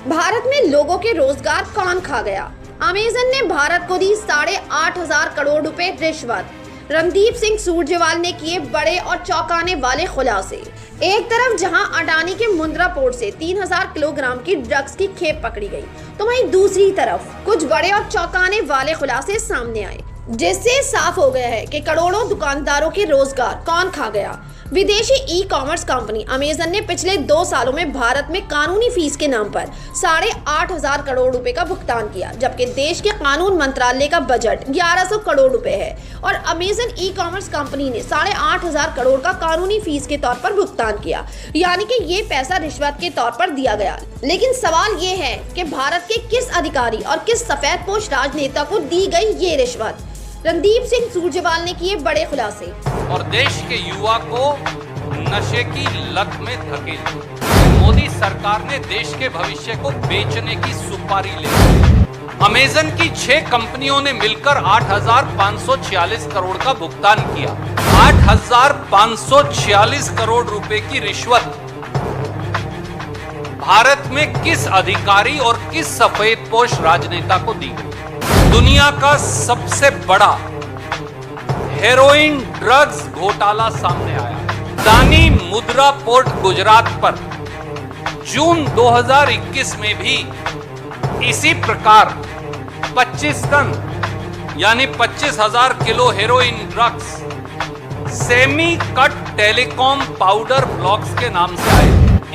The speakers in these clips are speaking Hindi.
भारत में लोगों के रोजगार कौन खा गया? अमेजन ने भारत को दी 8,500 करोड़ रुपए रिश्वत। रणदीप सिंह सुरजेवाला ने किए बड़े और चौंकाने वाले खुलासे। एक तरफ जहां अडानी के मुंद्रा पोर्ट से 3,000 किलोग्राम की ड्रग्स की खेप पकड़ी गई, तो वहीं दूसरी तरफ कुछ बड़े और चौंकाने वाले खुलासे सामने आए, जिससे साफ हो गया है कि करोड़ों दुकानदारों के रोजगार कौन खा गया। विदेशी ई कॉमर्स कंपनी अमेजन ने पिछले 2 सालों में भारत में कानूनी फीस के नाम पर 8,500 करोड़ रुपए का भुगतान किया, जबकि देश के कानून मंत्रालय का बजट 1100 करोड़ रुपए है और अमेजन ई कॉमर्स कंपनी ने 8,500 करोड़ का कानूनी फीस के तौर पर भुगतान किया, यानी कि ये पैसा रिश्वत के तौर पर दिया गया। लेकिन सवाल ये है कि भारत के किस अधिकारी और किस सफेदपोश राजनेता को दी गई ये रिश्वत? रणदीप सिंह सुरजेवाला ने किए बड़े खुलासे। और देश के युवा को नशे की लत में धकेल मोदी सरकार ने देश के भविष्य को बेचने की सुपारी ले ली। अमेजन की 6 कंपनियों ने मिलकर 8,546 करोड़ का भुगतान किया। 8,546 करोड़ रुपए की रिश्वत भारत में किस अधिकारी और किस सफेदपोश राजनेता को दी गई? दुनिया का सबसे बड़ा हेरोइन ड्रग्स घोटाला सामने आया। अडानी मुंद्रा पोर्ट गुजरात पर जून 2021 में भी इसी प्रकार 25 टन यानी 25,000 kilo heroin drugs semi cut telecom powder blocks के नाम से आए।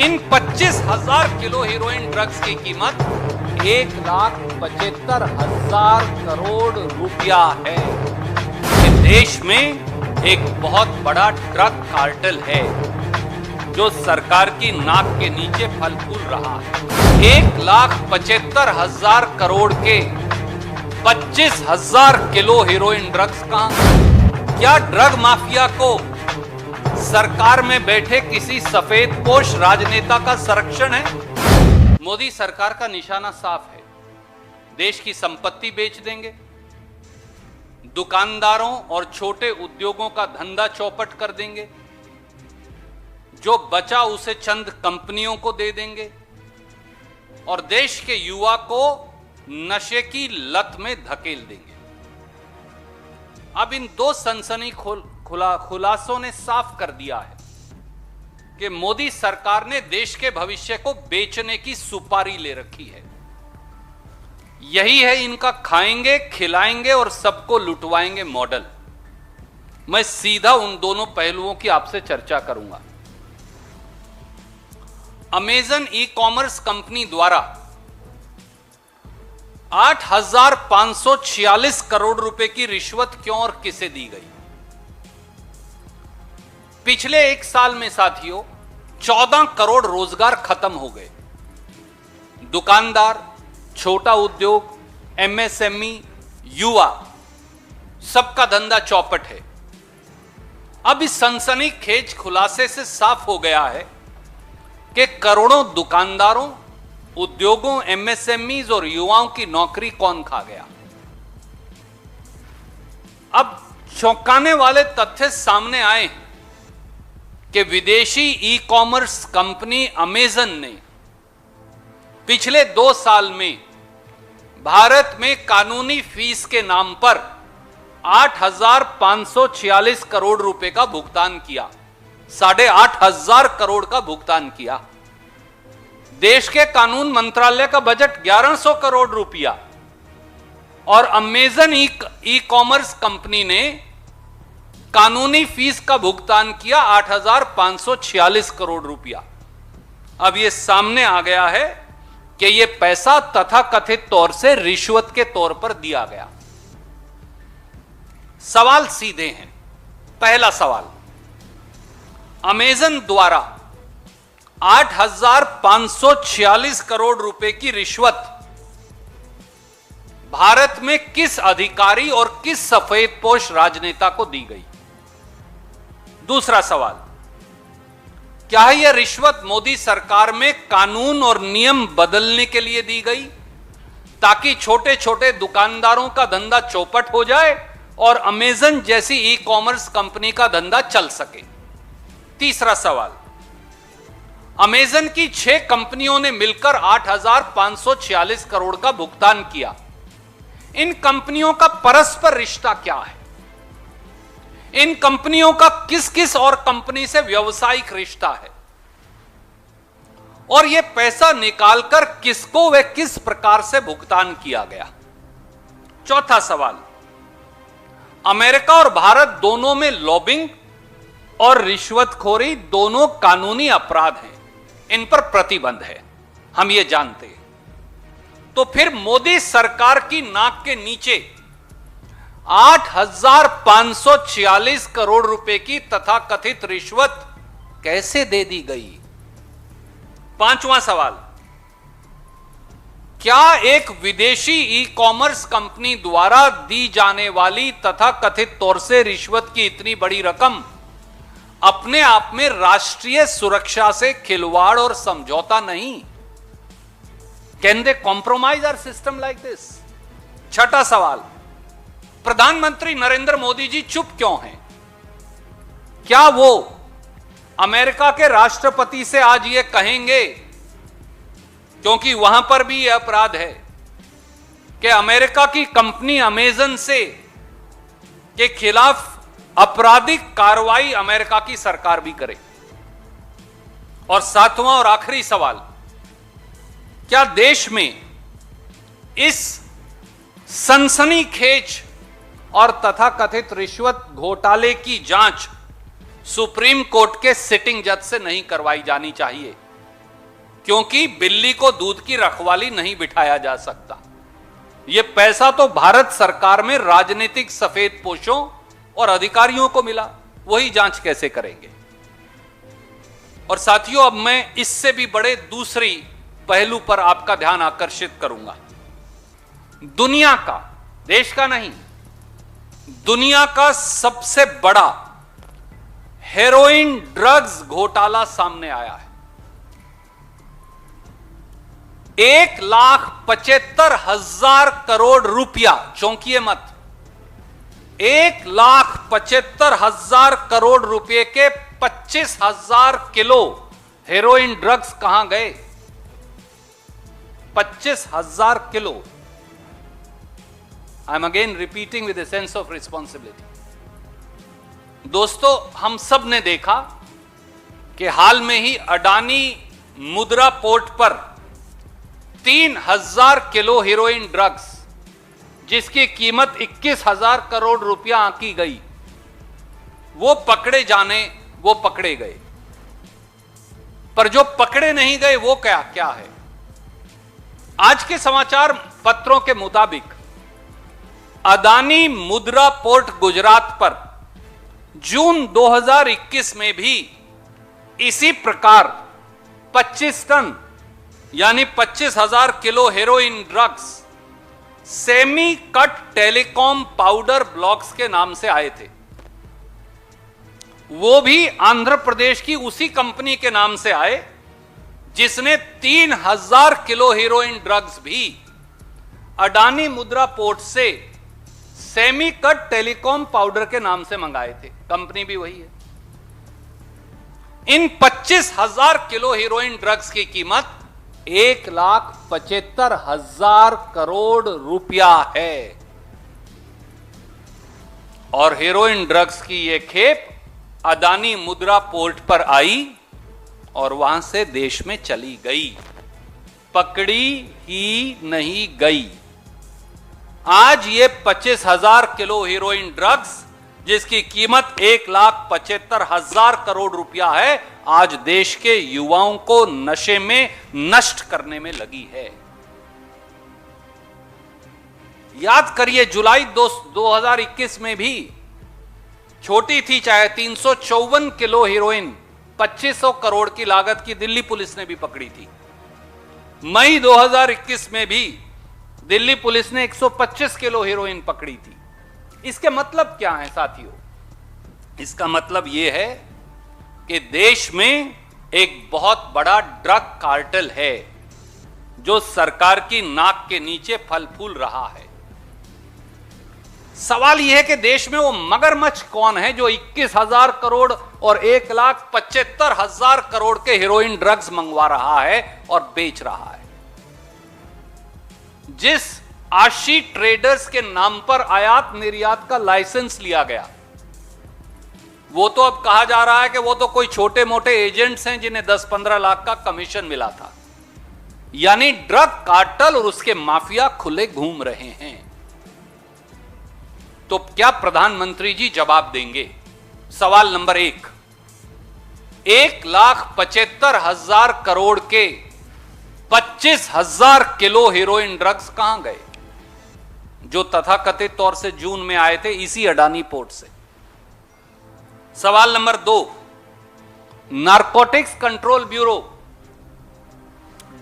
इन 25,000 किलो हेरोइन ड्रग्स की कीमत 1,75,000 करोड़ रुपया है। देश में एक बहुत बड़ा ड्रग कार्टेल है जो सरकार की नाक के नीचे फल फूल रहा है। 1,75,000 करोड़ के 25,000 किलो हेरोइन ड्रग्स कहां? क्या ड्रग माफिया को सरकार में बैठे किसी सफेदपोश राजनेता का संरक्षण है? मोदी सरकार का निशाना साफ है। देश की संपत्ति बेच देंगे, दुकानदारों और छोटे उद्योगों का धंधा चौपट कर देंगे, जो बचा उसे चंद कंपनियों को दे देंगे और देश के युवा को नशे की लत में धकेल देंगे। अब इन 2 सनसनी खुलासों ने साफ कर दिया है कि मोदी सरकार ने देश के भविष्य को बेचने की सुपारी ले रखी है। यही है इनका खाएंगे, खिलाएंगे और सबको लुटवाएंगे मॉडल। मैं सीधा उन दोनों पहलुओं की आपसे चर्चा करूंगा। अमेजन ई कॉमर्स कंपनी द्वारा 8,546 करोड़ रुपए की रिश्वत क्यों और किसे दी गई? पिछले 1 साल में साथियों 14 करोड़ रोजगार खत्म हो गए। दुकानदार, छोटा उद्योग, एमएसएमई, युवा सबका धंधा चौपट है। अब इस सनसनीखेज खुलासे से साफ हो गया है कि करोड़ों दुकानदारों, उद्योगों, एमएसएमईज और युवाओं की नौकरी कौन खा गया। अब चौंकाने वाले तथ्य सामने आए हैं कि विदेशी ई कॉमर्स कंपनी अमेजन ने पिछले 2 साल में भारत में कानूनी फीस के नाम पर 8,546 करोड़ रुपए का भुगतान किया। 8,500 करोड़ का भुगतान किया। देश के कानून मंत्रालय का बजट 1100 करोड़ रुपया और अमेजन ई कॉमर्स कंपनी ने कानूनी फीस का भुगतान किया 8,546 करोड़ रुपया। अब यह सामने आ गया है कि यह पैसा तथाकथित तौर से रिश्वत के तौर पर दिया गया। सवाल सीधे हैं। पहला सवाल, अमेजन द्वारा 8,546 करोड़ रुपए की रिश्वत भारत में किस अधिकारी और किस सफेदपोश राजनेता को दी गई? दूसरा सवाल, क्या यह रिश्वत मोदी सरकार में कानून और नियम बदलने के लिए दी गई ताकि छोटे छोटे दुकानदारों का धंधा चौपट हो जाए और अमेजन जैसी ई कॉमर्स कंपनी का धंधा चल सके? तीसरा सवाल, अमेजन की 6 कंपनियों ने मिलकर 8,546 करोड़ का भुगतान किया। इन कंपनियों का परस्पर रिश्ता क्या है? इन कंपनियों का किस किस और कंपनी से व्यावसायिक रिश्ता है? और यह पैसा निकालकर किसको व किस प्रकार से भुगतान किया गया? चौथा सवाल, अमेरिका और भारत दोनों में लॉबिंग और रिश्वतखोरी दोनों कानूनी अपराध हैं, इन पर प्रतिबंध है, हम ये जानते हैं। तो फिर मोदी सरकार की नाक के नीचे 8,546 करोड़ रुपए की तथाकथित रिश्वत कैसे दे दी गई? पांचवां सवाल, क्या एक विदेशी ई कॉमर्स कंपनी द्वारा दी जाने वाली तथाकथित तौर से रिश्वत की इतनी बड़ी रकम अपने आप में राष्ट्रीय सुरक्षा से खिलवाड़ और समझौता नहीं? Can they compromise our system like this? छठा सवाल, प्रधानमंत्री नरेंद्र मोदी जी चुप क्यों हैं? क्या वो अमेरिका के राष्ट्रपति से आज ये कहेंगे, क्योंकि वहां पर भी यह अपराध है कि अमेरिका की कंपनी अमेजन से के खिलाफ आपराधिक कार्रवाई अमेरिका की सरकार भी करे? और सातवां और आखिरी सवाल, क्या देश में इस सनसनीखेज और तथाकथित रिश्वत घोटाले की जांच सुप्रीम कोर्ट के सिटिंग जज से नहीं करवाई जानी चाहिए? क्योंकि बिल्ली को दूध की रखवाली नहीं बिठाया जा सकता। यह पैसा तो भारत सरकार में राजनीतिक सफेदपोशों और अधिकारियों को मिला, वही जांच कैसे करेंगे? और साथियों, अब मैं इससे भी बड़े दूसरी पहलू पर आपका ध्यान आकर्षित करूंगा। दुनिया का, देश का नहीं, दुनिया का सबसे बड़ा हेरोइन ड्रग्स घोटाला सामने आया है। 1,75,000 करोड़ रुपया, चौंकिए मत, 1,75,000 करोड़ रुपए के 25,000 किलो हेरोइन ड्रग्स कहां गए? 25,000 kilo. I am again repeating with a sense of responsibility. दोस्तों, हम सब ने देखा कि हाल में ही अडानी मुद्रा पोर्ट पर 3,000 किलो हेरोइन ड्रग्स, जिसकी कीमत 21,000 करोड़ रुपया आंकी गई, वो पकड़े गए। पर जो पकड़े नहीं गए वो क्या है? आज के समाचार पत्रों के मुताबिक अदानी मुद्रा पोर्ट गुजरात पर जून 2021 में भी इसी प्रकार 25 टन यानी 25,000 kilo heroin drugs semi cut telecom powder blocks के नाम से आए थे। वो भी आंध्र प्रदेश की उसी कंपनी के नाम से आए जिसने 3,000 किलो हेरोइन ड्रग्स भी अडानी मुद्रा पोर्ट से सेमी कट टेलीकॉम पाउडर के नाम से मंगाए थे। कंपनी भी वही है। इन 25,000 किलो हेरोइन ड्रग्स की कीमत 1,75,000 करोड़ रुपया है। और हेरोइन ड्रग्स की यह खेप अदानी मुद्रा पोर्ट पर आई और वहां से देश में चली गई, पकड़ी ही नहीं गई। आज ये 25,000 किलो हेरोइन ड्रग्स, जिसकी कीमत 1,75,000 करोड़ रुपया है, आज देश के युवाओं को नशे में नष्ट करने में लगी है। याद करिए, जुलाई 2021 में भी छोटी थी चाहे 354 किलो हेरोइन 2500 करोड़ की लागत की दिल्ली पुलिस ने भी पकड़ी थी। मई 2021 में भी दिल्ली पुलिस ने 125 किलो हेरोइन पकड़ी थी। इसके मतलब क्या है साथियों? इसका मतलब यह है कि देश में एक बहुत बड़ा ड्रग कार्टेल है जो सरकार की नाक के नीचे फल फूल रहा है। सवाल यह है कि देश में वो मगरमच्छ कौन है जो 21,000 करोड़ और 1,75,000 करोड़ के हेरोइन ड्रग्स मंगवा रहा है और बेच रहा है। जिस आशी ट्रेडर्स के नाम पर आयात निर्यात का लाइसेंस लिया गया, वो तो अब कहा जा रहा है कि वो तो कोई छोटे मोटे एजेंट्स हैं जिन्हें 10-15 लाख का कमीशन मिला था। यानी ड्रग कार्टल और उसके माफिया खुले घूम रहे हैं। तो क्या प्रधानमंत्री जी जवाब देंगे? सवाल नंबर 1, 1,75,000 करोड़ के 25,000 किलो हेरोइन ड्रग्स कहां गए, जो तथाकथित तौर से जून में आए थे इसी अडानी पोर्ट से। सवाल number 2, narcotics control bureau,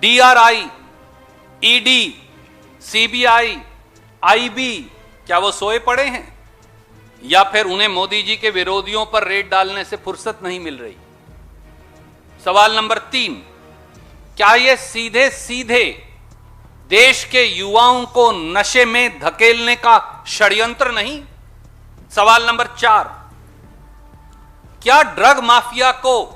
DRI, ED, CBI, IB, क्या वो सोए पड़े हैं या फिर उन्हें मोदी जी के विरोधियों पर रेड डालने से फुर्सत नहीं मिल रही? सवाल नंबर 3, क्या ये सीधे सीधे देश के युवाओं को नशे में धकेलने का षड्यंत्र नहीं? सवाल नंबर 4, क्या ड्रग माफिया को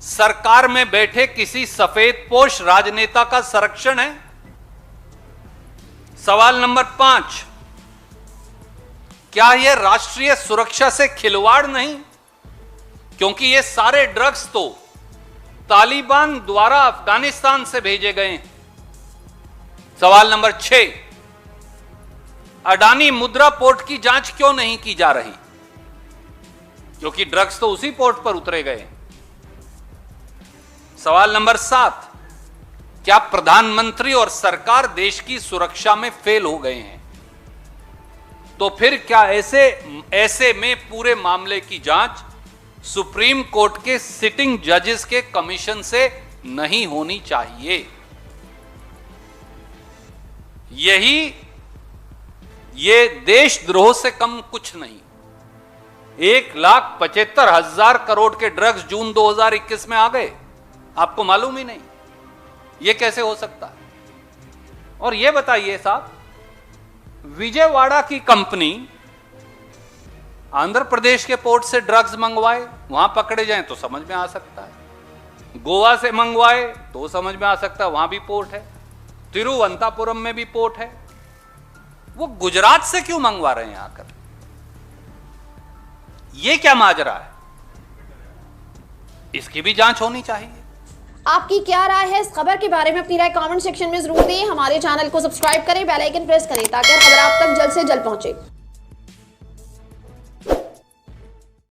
सरकार में बैठे किसी सफेदपोश राजनेता का संरक्षण है? सवाल नंबर 5, क्या यह राष्ट्रीय सुरक्षा से खिलवाड़ नहीं, क्योंकि ये सारे ड्रग्स तो तालिबान द्वारा अफगानिस्तान से भेजे गए हैं। सवाल नंबर 6, अडानी मुद्रा पोर्ट की जांच क्यों नहीं की जा रही, क्योंकि ड्रग्स तो उसी पोर्ट पर उतरे गए। सवाल नंबर 7, क्या प्रधानमंत्री और सरकार देश की सुरक्षा में फेल हो गए हैं? तो फिर क्या ऐसे में पूरे मामले की जांच सुप्रीम कोर्ट के सिटिंग जजेस के कमीशन से नहीं होनी चाहिए? ये देशद्रोह से कम कुछ नहीं। 1,75,000 करोड़ के ड्रग्स जून 2021 में आ गए, आपको मालूम ही नहीं। ये कैसे हो सकता है? और ये बताइए साहब, विजयवाड़ा की कंपनी आंध्र प्रदेश के पोर्ट से ड्रग्स मंगवाए, वहां पकड़े जाएं तो समझ में आ सकता है। गोवा से मंगवाए तो समझ में आ सकता है, वहां भी पोर्ट है। तिरुवनंतपुरम में भी पोर्ट है। वो गुजरात से क्यों मंगवा रहे हैं आकर? ये क्या माजरा है? इसकी भी जांच होनी चाहिए। आपकी क्या राय है इस खबर के बारे में? अपनी राय कमेंट सेक्शन में जरूर दें। हमारे चैनल को सब्सक्राइब करें, बेल आइकन प्रेस करें ताकि खबर आप तक जल्द से जल्द पहुंचे।